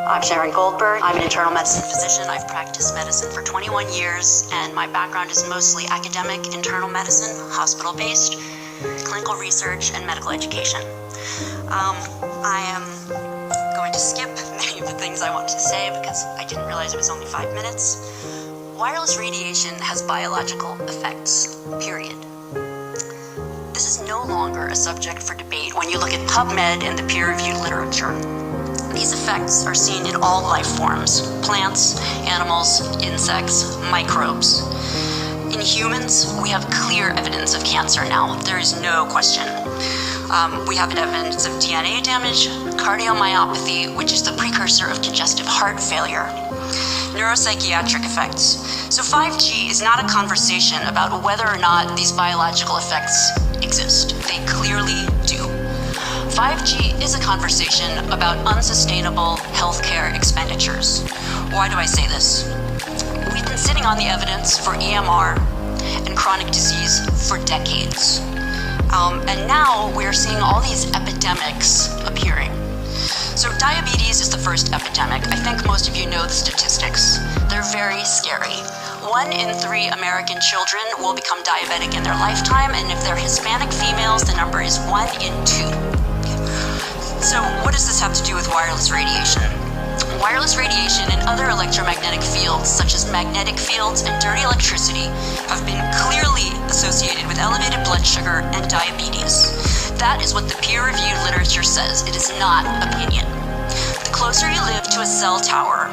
I'm Sharon Goldberg. I'm an internal medicine physician. I've practiced medicine for 21 years, and my background is mostly academic internal medicine, hospital-based, clinical research, and medical education. I am going to skip many of the things I wanted to say because I didn't realize it was only 5 minutes. Wireless radiation has biological effects, period. This is no longer a subject for debate when you look at PubMed and the peer-reviewed literature. These effects are seen in all life forms: plants, animals, insects, microbes. In humans, we have clear evidence of cancer now. There is no question. We have evidence of DNA damage, cardiomyopathy, which is the precursor of congestive heart failure, neuropsychiatric effects. So 5G is not a conversation about whether or not these biological effects exist. They clearly do. 5G is a conversation about unsustainable healthcare expenditures. Why do I say this? We've been sitting on the evidence for EMR and chronic disease for decades. And now we're seeing all these epidemics appearing. So diabetes is the first epidemic. I think most of you know the statistics. They're very scary. 1 in 3 American children will become diabetic in their lifetime, and if they're Hispanic females, the number is 1 in 2. So what does this have to do with wireless radiation? Wireless radiation and other electromagnetic fields, such as magnetic fields and dirty electricity, have been clearly associated with elevated blood sugar and diabetes. That is what the peer-reviewed literature says. It is not opinion. The closer you live to a cell tower,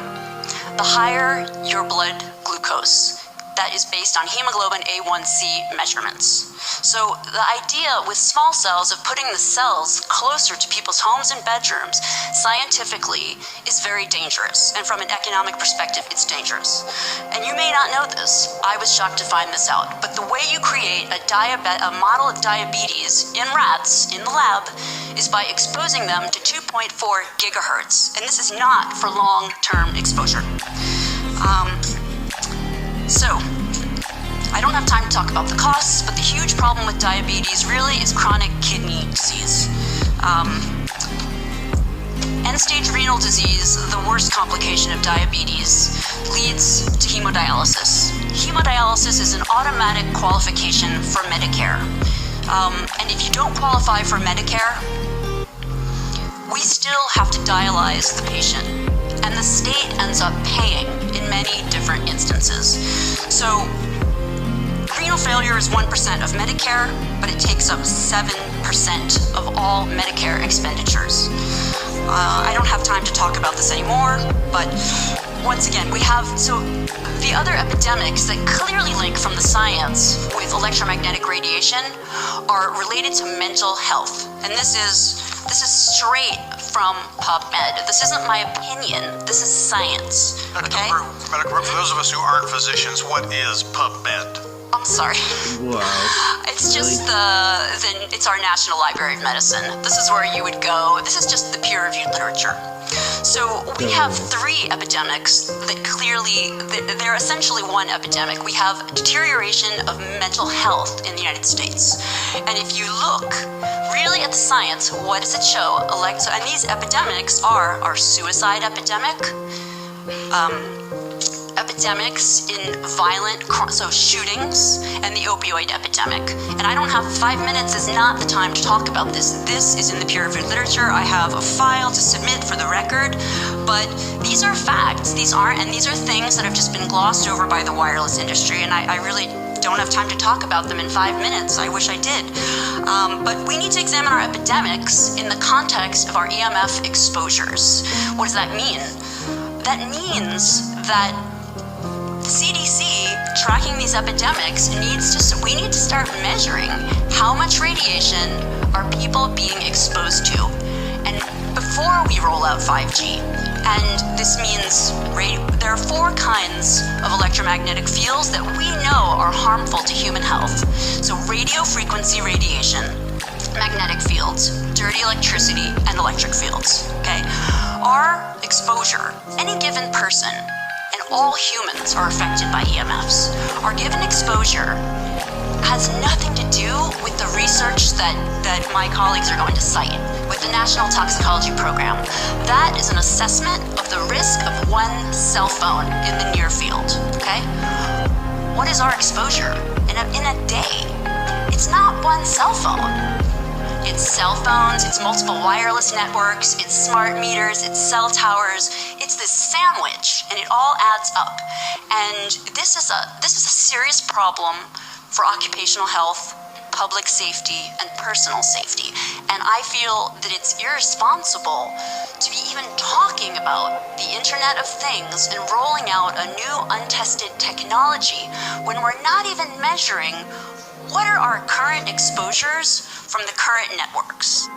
the higher your blood glucose. That is based on hemoglobin A1C measurements. So the idea with small cells of putting the cells closer to people's homes and bedrooms scientifically is very dangerous. And from an economic perspective, it's dangerous. And you may not know this. I was shocked to find this out. But the way you create a model of diabetes in rats in the lab is by exposing them to 2.4 gigahertz. And this is not for long-term exposure. So, I don't have time to talk about the costs, but the huge problem with diabetes really is chronic kidney disease. End-stage renal disease, the worst complication of diabetes, leads to hemodialysis. Hemodialysis is an automatic qualification for Medicare. And if you don't qualify for Medicare, we still have to dialyze the patient. And the state ends up paying in many different instances. So, renal failure is 1% of Medicare, but it takes up 7% of all Medicare expenditures. I don't have time to talk about this anymore, but once again, we have, so the other epidemics that clearly link from the science with electromagnetic radiation are related to mental health. And this is straight from PubMed. This isn't my opinion. This is science. Okay? Medical group, for those of us who aren't physicians, what is PubMed? I'm sorry. Wow. It's just it's our National Library of Medicine. This is where you would go. This is just the peer-reviewed literature. So we have 3 epidemics that clearly, they're essentially one epidemic. We have deterioration of mental health in the United States. And if you look really at the science, what does it show? And these epidemics are our suicide epidemic, epidemics in violent, shootings, and the opioid epidemic. And I don't have 5 minutes is not the time to talk about this. This is in the peer-reviewed literature. I have a file to submit for the record, but these are facts. These are things that have just been glossed over by the wireless industry, and I really don't have time to talk about them in 5 minutes. I wish I did. But we need to examine our epidemics in the context of our EMF exposures. What does that mean? That means that CDC tracking these epidemics we need to start measuring how much radiation are people being exposed to, and before we roll out 5G. And this means there are 4 kinds of electromagnetic fields that we know are harmful to human health. So radio frequency radiation, magnetic fields, dirty electricity, and electric fields. Okay? Our exposure, any given person, and all humans are affected by EMFs, are given exposure has nothing to do with the research that my colleagues are going to cite with the National Toxicology Program. That is an assessment of the risk of one cell phone in the near field, okay? What is our exposure in a day? It's not one cell phone. It's cell phones, it's multiple wireless networks, it's smart meters, it's cell towers. It's this sandwich, and it all adds up. And this is a serious problem for occupational health, public safety, and personal safety. And I feel that it's irresponsible to be even talking about the Internet of Things and rolling out a new untested technology when we're not even measuring what are our current exposures from the current networks.